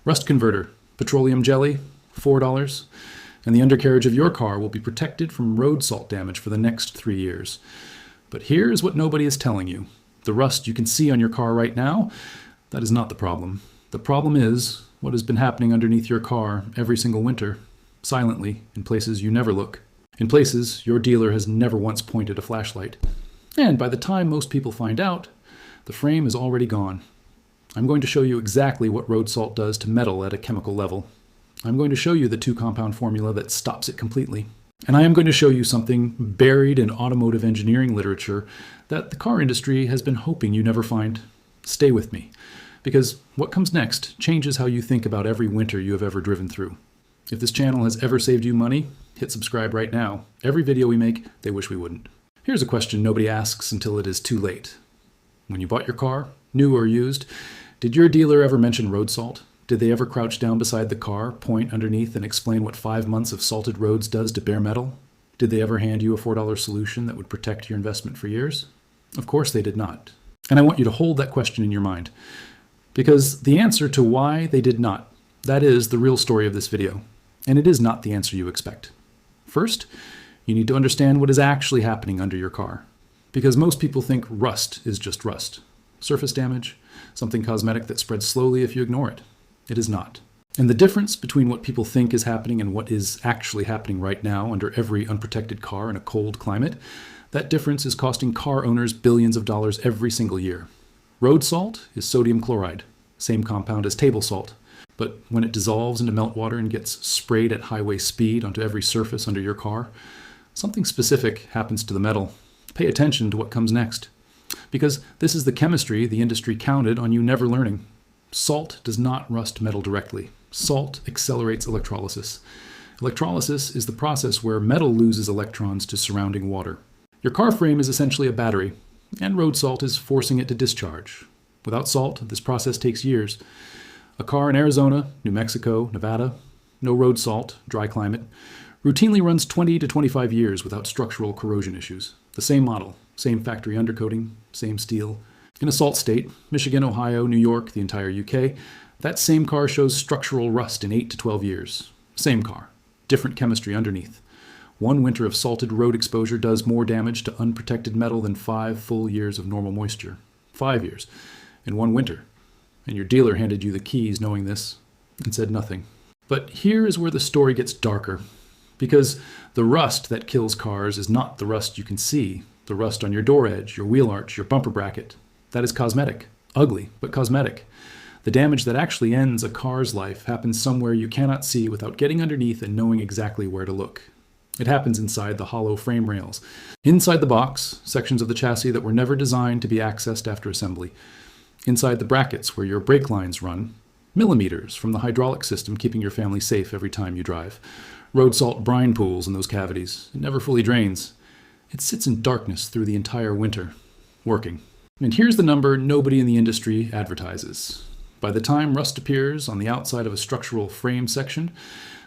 Rust converter, petroleum jelly, $4, and the undercarriage of your car will be protected from road salt damage for the next 3 years. But here is what nobody is telling you. The rust you can see on your car right now, that is not the problem. The problem is what has been happening underneath your car every single winter, silently, in places you never look, in places your dealer has never once pointed a flashlight. And by the time most people find out, the frame is already gone. I'm going to show you exactly what road salt does to metal at a chemical level. I'm going to show you the two-compound formula that stops it completely. And I am going to show you something buried in automotive engineering literature that the car industry has been hoping you never find. Stay with me, because what comes next changes how you think about every winter you have ever driven through. If this channel has ever saved you money, hit subscribe right now. Every video we make, they wish we wouldn't. Here's a question nobody asks until it is too late. When you bought your car, new or used, did your dealer ever mention road salt? Did they ever crouch down beside the car, point underneath, and explain what 5 months of salted roads does to bare metal? Did they ever hand you a $4 solution that would protect your investment for years? Of course they did not. And I want you to hold that question in your mind, because the answer to why they did not, that is the real story of this video. And it is not the answer you expect. First, you need to understand what is actually happening under your car, because most people think rust is just rust. Surface damage, something cosmetic that spreads slowly if you ignore it. It is not. And the difference between what people think is happening and what is actually happening right now under every unprotected car in a cold climate, that difference is costing car owners billions of dollars every single year. Road salt is sodium chloride, same compound as table salt. But when it dissolves into meltwater and gets sprayed at highway speed onto every surface under your car, something specific happens to the metal. Pay attention to what comes next, because this is the chemistry the industry counted on you never learning. Salt does not rust metal directly. Salt accelerates electrolysis. Electrolysis is the process where metal loses electrons to surrounding water. Your car frame is essentially a battery, and road salt is forcing it to discharge. Without salt, this process takes years. A car in Arizona, New Mexico, Nevada, no road salt, dry climate, routinely runs 20 to 25 years without structural corrosion issues. The same model, same factory undercoating, same steel. In a salt state, Michigan, Ohio, New York, the entire UK, that same car shows structural rust in 8 to 12 years. Same car, different chemistry underneath. One winter of salted road exposure does more damage to unprotected metal than 5 full years of normal moisture. 5 years in one winter. And your dealer handed you the keys knowing this and said nothing. But here is where the story gets darker, because the rust that kills cars is not the rust you can see, the rust on your door edge, your wheel arch, your bumper bracket. That is cosmetic, ugly, but cosmetic. The damage that actually ends a car's life happens somewhere you cannot see without getting underneath and knowing exactly where to look. It happens inside the hollow frame rails. Inside the box, sections of the chassis that were never designed to be accessed after assembly. Inside the brackets where your brake lines run. Millimeters from the hydraulic system keeping your family safe every time you drive. Road salt brine pools in those cavities. It never fully drains. It sits in darkness through the entire winter, working. And here's the number nobody in the industry advertises. By the time rust appears on the outside of a structural frame section,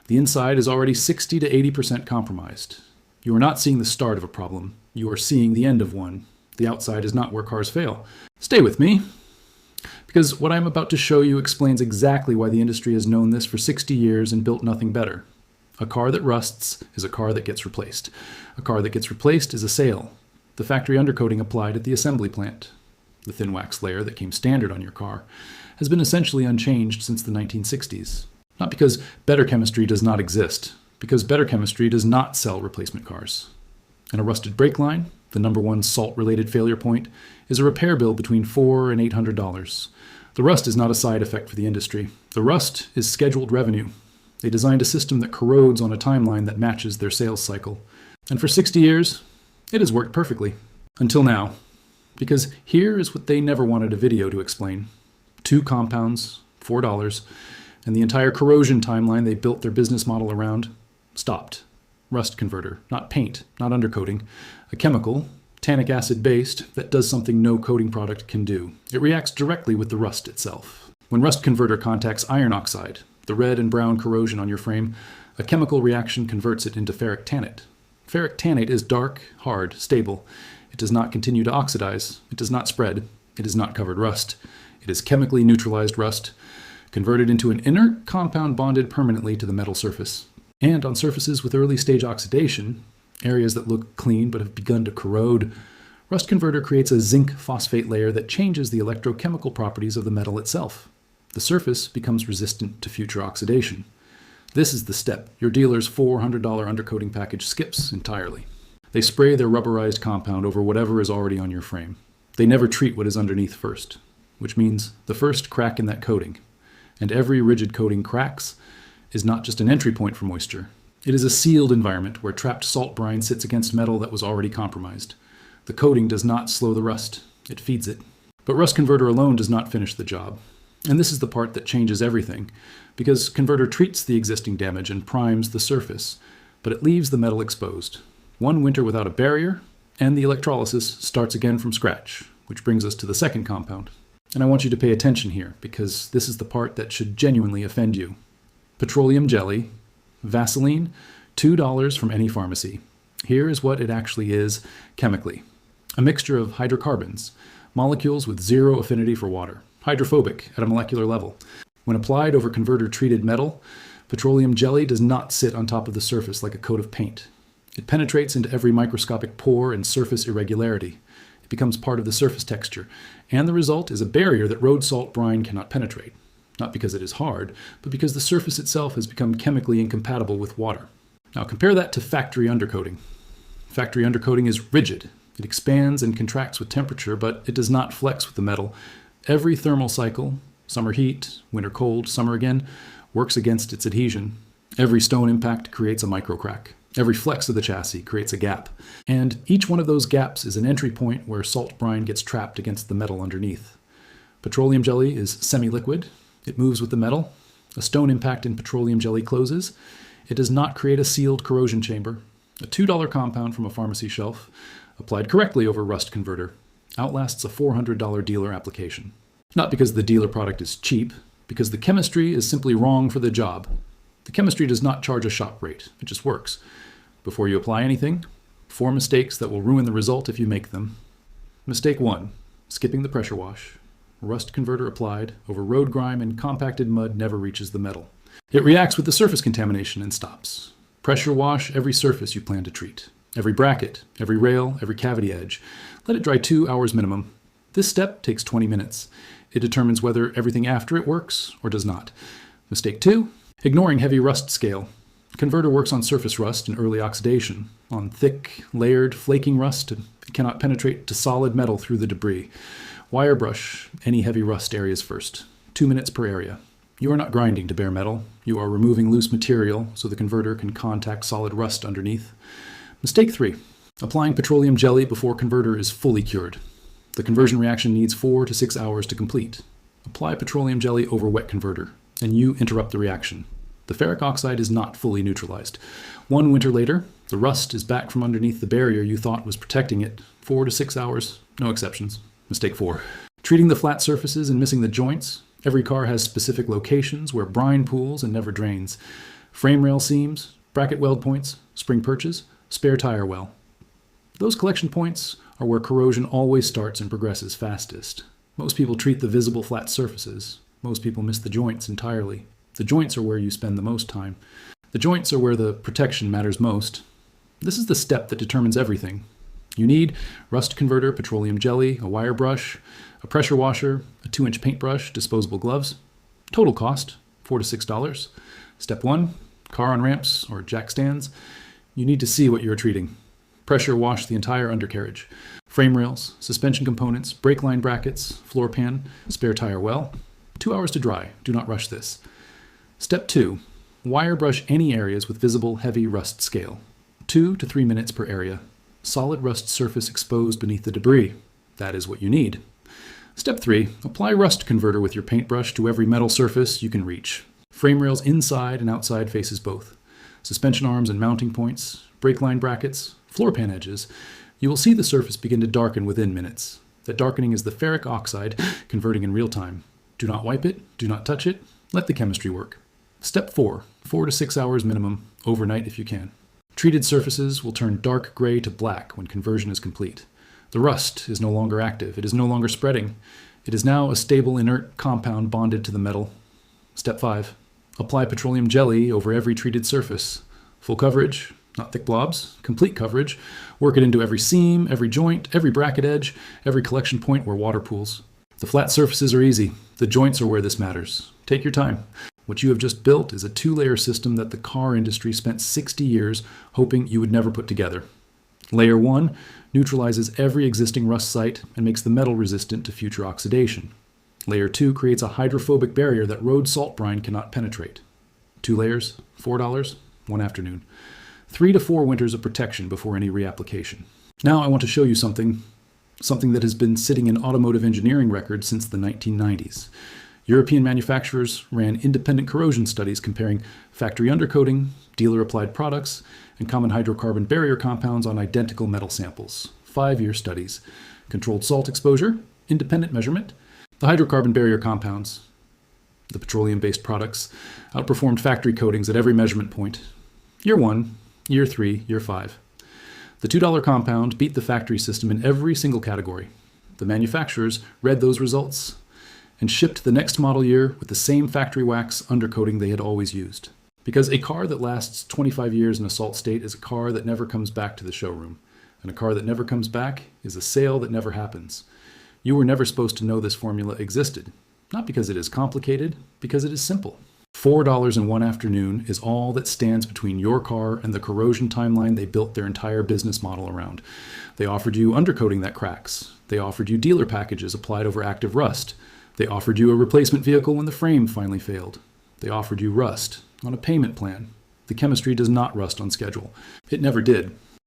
the inside is already 60 to 80% compromised. You are not seeing the start of a problem. You are seeing the end of one. The outside is not where cars fail. Stay with me, because what I'm about to show you explains exactly why the industry has known this for 60 years and built nothing better. A car that rusts is a car that gets replaced. A car that gets replaced is a sale. The factory undercoating applied at the assembly plant, the thin wax layer that came standard on your car, has been essentially unchanged since the 1960s. Not because better chemistry does not exist, because better chemistry does not sell replacement cars. And a rusted brake line, the #1 salt-related failure point, is a repair bill between $400 and $800. The rust is not a side effect for the industry. The rust is scheduled revenue. They designed a system that corrodes on a timeline that matches their sales cycle. And for 60 years, it has worked perfectly. Until now. Because here is what they never wanted a video to explain. 2 compounds, $4, and the entire corrosion timeline they built their business model around stopped. Rust converter, not paint, not undercoating. A chemical, tannic acid based, that does something no coating product can do. It reacts directly with the rust itself. When rust converter contacts iron oxide, the red and brown corrosion on your frame, a chemical reaction converts it into ferric tannate. Ferric tannate is dark, hard, stable. It does not continue to oxidize. It does not spread. It is not covered rust. It is chemically neutralized rust. converted into an inert compound bonded permanently to the metal surface. And on surfaces with early stage oxidation, areas that look clean but have begun to corrode, rust converter creates a zinc phosphate layer that changes the electrochemical properties of the metal itself. The surface becomes resistant to future oxidation. This is the step your dealer's $400 undercoating package skips entirely. They spray their rubberized compound over whatever is already on your frame. They never treat what is underneath first, which means the first crack in that coating, and every rigid coating cracks, is not just an entry point for moisture. It is a sealed environment where trapped salt brine sits against metal that was already compromised. The coating does not slow the rust, it feeds it. But rust converter alone does not finish the job. And this is the part that changes everything, because converter treats the existing damage and primes the surface, but it leaves the metal exposed. One winter without a barrier, and the electrolysis starts again from scratch, which brings us to the second compound. And I want you to pay attention here, because this is the part that should genuinely offend you. Petroleum jelly, Vaseline, $2 from any pharmacy. Here is what it actually is chemically. A mixture of hydrocarbons, molecules with zero affinity for water, hydrophobic at a molecular level. When applied over converter-treated metal, petroleum jelly does not sit on top of the surface like a coat of paint. It penetrates into every microscopic pore and surface irregularity. It becomes part of the surface texture, and the result is a barrier that road salt brine cannot penetrate. Not because it is hard, but because the surface itself has become chemically incompatible with water. Now compare that to factory undercoating. Factory undercoating is rigid. It expands and contracts with temperature, but it does not flex with the metal. Every thermal cycle, summer heat, winter cold, summer again, works against its adhesion. Every stone impact creates a microcrack. Every flex of the chassis creates a gap. And each one of those gaps is an entry point where salt brine gets trapped against the metal underneath. Petroleum jelly is semi-liquid. It moves with the metal. A stone impact in petroleum jelly closes. It does not create a sealed corrosion chamber. A $2 compound from a pharmacy shelf, applied correctly over rust converter, outlasts a $400 dealer application. Not because the dealer product is cheap, because the chemistry is simply wrong for the job. The chemistry does not charge a shop rate. It just works. Before you apply anything, 4 mistakes that will ruin the result if you make them. Mistake 1, skipping the pressure wash. Rust converter applied over road grime and compacted mud never reaches the metal. It reacts with the surface contamination and stops. Pressure wash every surface you plan to treat. Every bracket, every rail, every cavity edge. Let it dry 2 hours minimum. This step takes 20 minutes. It determines whether everything after it works or does not. Mistake 2, ignoring heavy rust scale. Converter works on surface rust and early oxidation. On thick, layered, flaking rust, it cannot penetrate to solid metal through the debris. Wire brush any heavy rust areas first. 2 minutes per area. You are not grinding to bare metal. You are removing loose material so the converter can contact solid rust underneath. Mistake 3, applying petroleum jelly before converter is fully cured. The conversion reaction needs 4 to 6 hours to complete. Apply petroleum jelly over wet converter, and you interrupt the reaction. The ferric oxide is not fully neutralized. 1 winter later, the rust is back from underneath the barrier you thought was protecting it. 4 to 6 hours, no exceptions. Mistake 4, treating the flat surfaces and missing the joints. Every car has specific locations where brine pools and never drains. Frame rail seams, bracket weld points, spring perches, spare tire well. Those collection points are where corrosion always starts and progresses fastest. Most people treat the visible flat surfaces. Most people miss the joints entirely. The joints are where you spend the most time. The joints are where the protection matters most. This is the step that determines everything. You need rust converter, petroleum jelly, a wire brush, a pressure washer, a 2-inch paintbrush, disposable gloves. Total cost, $4 to $6. Step 1, car on ramps or jack stands. You need to see what you're treating. Pressure wash the entire undercarriage. Frame rails, suspension components, brake line brackets, floor pan, spare tire well. 2 hours to dry. Do not rush this. Step 2, wire brush any areas with visible heavy rust scale. 2 to 3 minutes per area. Solid rust surface exposed beneath the debris. That is what you need. Step 3, apply rust converter with your paintbrush to every metal surface you can reach. Frame rails inside and outside faces both. Suspension arms and mounting points, brake line brackets, floor pan edges. You will see the surface begin to darken within minutes. That darkening is the ferric oxide converting in real time. Do not wipe it, do not touch it, let the chemistry work. Step 4, 4 to 6 hours minimum, overnight if you can. Treated surfaces will turn dark gray to black when conversion is complete. The rust is no longer active. It is no longer spreading. It is now a stable, inert compound bonded to the metal. Step 5. Apply petroleum jelly over every treated surface. Full coverage, not thick blobs, complete coverage. Work it into every seam, every joint, every bracket edge, every collection point where water pools. The flat surfaces are easy. The joints are where this matters. Take your time. What you have just built is a 2-layer system that the car industry spent 60 years hoping you would never put together. Layer 1 neutralizes every existing rust site and makes the metal resistant to future oxidation. Layer 2 creates a hydrophobic barrier that road salt brine cannot penetrate. 2 layers, $4, 1 afternoon. 3 to 4 winters of protection before any reapplication. Now I want to show you something that has been sitting in automotive engineering records since the 1990s. European manufacturers ran independent corrosion studies comparing factory undercoating, dealer-applied products, and common hydrocarbon barrier compounds on identical metal samples. 5-year studies. Controlled salt exposure, independent measurement. The hydrocarbon barrier compounds, the petroleum-based products, outperformed factory coatings at every measurement point. Year 1, Year 3, Year 5. The $2 compound beat the factory system in every single category. The manufacturers read those results and shipped the next model year with the same factory wax undercoating they had always used. Because a car that lasts 25 years in a salt state is a car that never comes back to the showroom. And a car that never comes back is a sale that never happens. You were never supposed to know this formula existed. Not because it is complicated, because it is simple. $4 in 1 afternoon is all that stands between your car and the corrosion timeline they built their entire business model around. They offered you undercoating that cracks. They offered you dealer packages applied over active rust. They offered you a replacement vehicle when the frame finally failed. They offered you rust on a payment plan. The chemistry does not rust on schedule. It never did.